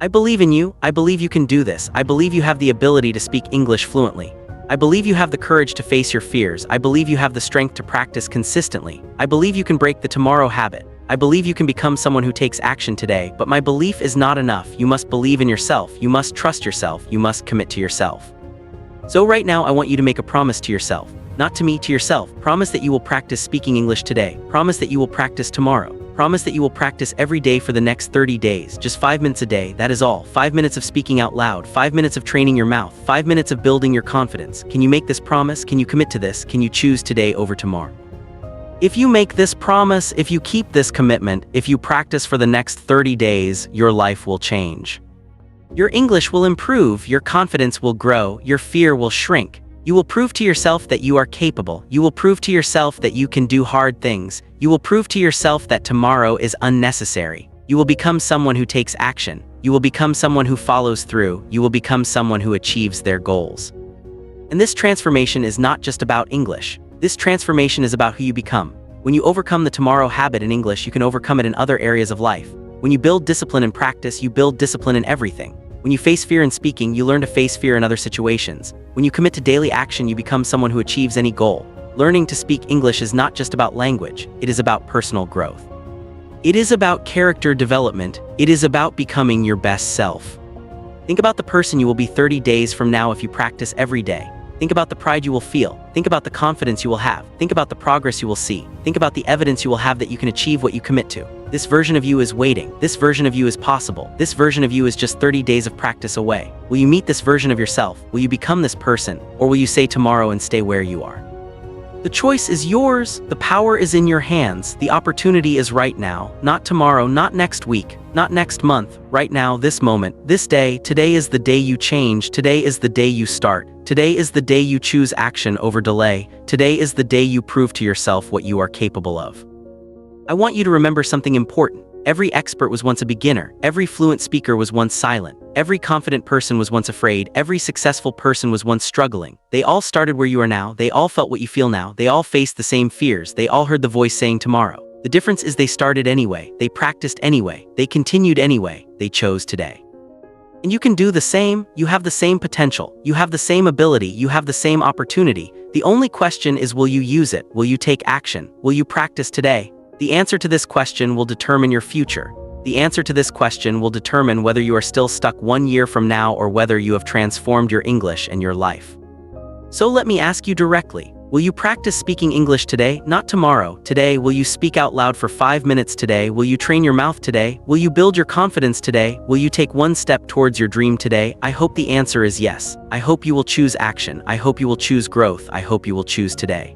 I believe in you. I believe you can do this. I believe you have the ability to speak English fluently. I believe you have the courage to face your fears. I believe you have the strength to practice consistently. I believe you can break the tomorrow habit. I believe you can become someone who takes action today, but my belief is not enough. You must believe in yourself. You must trust yourself. You must commit to yourself. So right now, I want you to make a promise to yourself. Not to me, to yourself. Promise that you will practice speaking English today. Promise that you will practice tomorrow. Promise that you will practice every day for the next 30 days. Just 5 minutes a day, that is all. 5 minutes of speaking out loud. 5 minutes of training your mouth. 5 minutes of building your confidence. Can you make this promise? Can you commit to this? Can you choose today over tomorrow? If you make this promise, if you keep this commitment, if you practice for the next 30 days, your life will change. Your English will improve, your confidence will grow, your fear will shrink. You will prove to yourself that you are capable. You will prove to yourself that you can do hard things. You will prove to yourself that tomorrow is unnecessary. You will become someone who takes action. You will become someone who follows through. You will become someone who achieves their goals. And this transformation is not just about English. This transformation is about who you become. When you overcome the tomorrow habit in English, you can overcome it in other areas of life. When you build discipline in practice, you build discipline in everything. When you face fear in speaking, you learn to face fear in other situations. When you commit to daily action, you become someone who achieves any goal. Learning to speak English is not just about language, it is about personal growth. It is about character development. It is about becoming your best self. Think about the person you will be 30 days from now if you practice every day. Think about the pride you will feel. Think about the confidence you will have. Think about the progress you will see. Think about the evidence you will have that you can achieve what you commit to. This version of you is waiting. This version of you is possible. This version of you is just 30 days of practice away. Will you meet this version of yourself? Will you become this person? Or will you say tomorrow and stay where you are? The choice is yours. The power is in your hands. The opportunity is right now. Not tomorrow, not next week, not next month. Right now, this moment, this day. Today is the day you change. Today is the day you start. Today is the day you choose action over delay. Today is the day you prove to yourself what you are capable of. I want you to remember something important. Every expert was once a beginner. Every fluent speaker was once silent. Every confident person was once afraid. Every successful person was once struggling. They all started where you are now. They all felt what you feel now. They all faced the same fears. They all heard the voice saying tomorrow. The difference is they started anyway. They practiced anyway. They continued anyway. They chose today. And you can do the same. You have the same potential. You have the same ability. You have the same opportunity. The only question is, will you use it? Will you take action? Will you practice today? The answer to this question will determine your future. The answer to this question will determine whether you are still stuck 1 year from now or whether you have transformed your English and your life. So let me ask you directly, will you practice speaking English today, not tomorrow? Today, will you speak out loud for 5 minutes today? Will you train your mouth today? Will you build your confidence today? Will you take one step towards your dream today? I hope the answer is yes. I hope you will choose action. I hope you will choose growth. I hope you will choose today.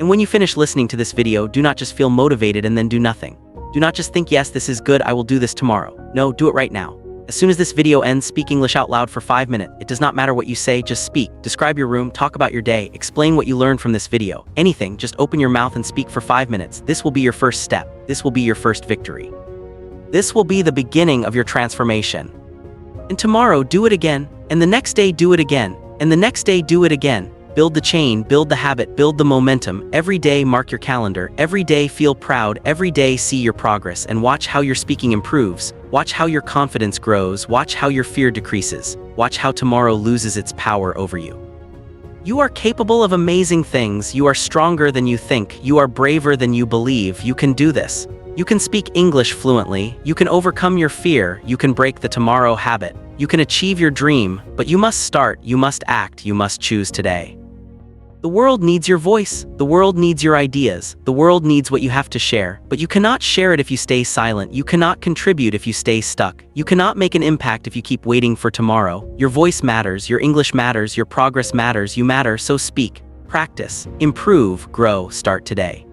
And when you finish listening to this video, do not just feel motivated and then do nothing. Do not just think, yes, this is good, I will do this tomorrow. No, do it right now. As soon as this video ends, speak English out loud for 5 minutes. It does not matter what you say, just speak. Describe your room, talk about your day, explain what you learned from this video. Anything, just open your mouth and speak for 5 minutes. This will be your first step. This will be your first victory. This will be the beginning of your transformation. And tomorrow, do it again. And the next day, do it again. And the next day, do it again. Build the chain, build the habit, build the momentum. Every day, mark your calendar. Every day, feel proud. Every day, see your progress and watch how your speaking improves. Watch how your confidence grows. Watch how your fear decreases. Watch how tomorrow loses its power over you. You are capable of amazing things. You are stronger than you think. You are braver than you believe. You can do this. You can speak English fluently. You can overcome your fear. You can break the tomorrow habit. You can achieve your dream, but you must start. You must act. You must choose today. The world needs your voice. The world needs your ideas. The world needs what you have to share, but you cannot share it if you stay silent. You cannot contribute if you stay stuck. You cannot make an impact if you keep waiting for tomorrow. Your voice matters. Your English matters. Your progress matters. You matter, so speak, practice, improve, grow, start today.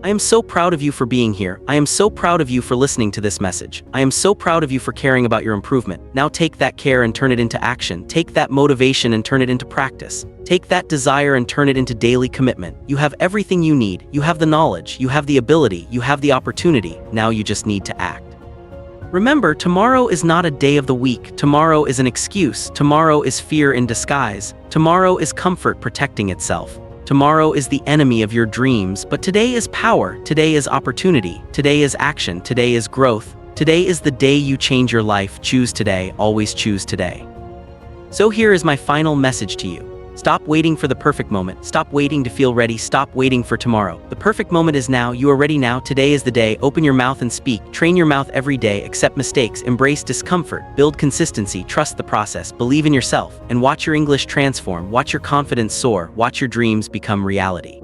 I am so proud of you for being here. I am so proud of you for listening to this message. I am so proud of you for caring about your improvement. Now take that care and turn it into action. Take that motivation and turn it into practice. Take that desire and turn it into daily commitment. You have everything you need. You have the knowledge. You have the ability. You have the opportunity. Now you just need to act. Remember, tomorrow is not a day of the week. Tomorrow is an excuse. Tomorrow is fear in disguise. Tomorrow is comfort protecting itself. Tomorrow is the enemy of your dreams, but today is power, today is opportunity, today is action, today is growth, today is the day you change your life. Choose today, always choose today. So here is my final message to you. Stop waiting for the perfect moment. Stop waiting to feel ready. Stop waiting for tomorrow. The perfect moment is now. You are ready now. Today is the day. Open your mouth and speak. Train your mouth every day. Accept mistakes. Embrace discomfort. Build consistency. Trust the process. Believe in yourself. And watch your English transform. Watch your confidence soar. Watch your dreams become reality.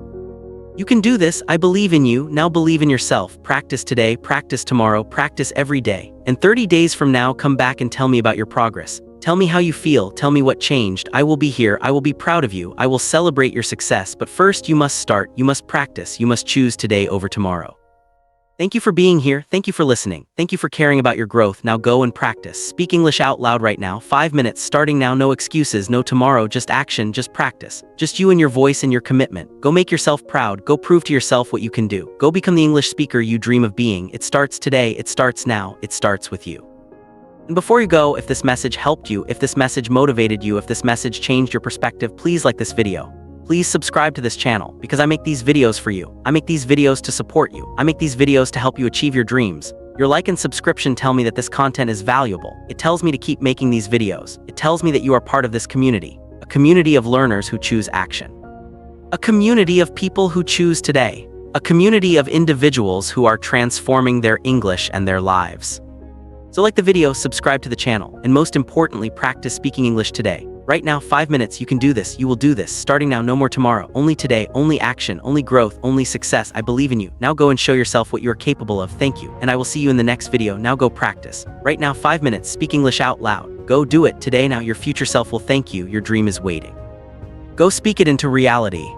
You can do this. I believe in you. Now believe in yourself. Practice today. Practice tomorrow. Practice every day. And 30 days from now, come back and tell me about your progress. Tell me how you feel, tell me what changed. I will be here, I will be proud of you, I will celebrate your success, but first you must start, you must practice, you must choose today over tomorrow. Thank you for being here, thank you for listening, thank you for caring about your growth. Now go and practice. Speak English out loud right now, 5 minutes, starting now. No excuses, no tomorrow, just action, just practice. Just you and your voice and your commitment. Go make yourself proud, go prove to yourself what you can do. Go become the English speaker you dream of being. It starts today, it starts now, it starts with you. And before you go, if this message helped you, if this message motivated you, if this message changed your perspective, please like this video. Please subscribe to this channel, because I make these videos for you. I make these videos to support you. I make these videos to help you achieve your dreams. Your like and subscription tell me that this content is valuable. It tells me to keep making these videos. It tells me that you are part of this community, a community of learners who choose action. A community of people who choose today. A community of individuals who are transforming their English and their lives. So like the video, subscribe to the channel, and most importantly, practice speaking English today. Right now, 5 minutes, you can do this, you will do this, starting now, no more tomorrow, only today, only action, only growth, only success. I believe in you. Now go and show yourself what you are capable of. Thank you, and I will see you in the next video. Now go practice. Right now, 5 minutes, speak English out loud. Go do it today now. Your future self will thank you. Your dream is waiting. Go speak it into reality.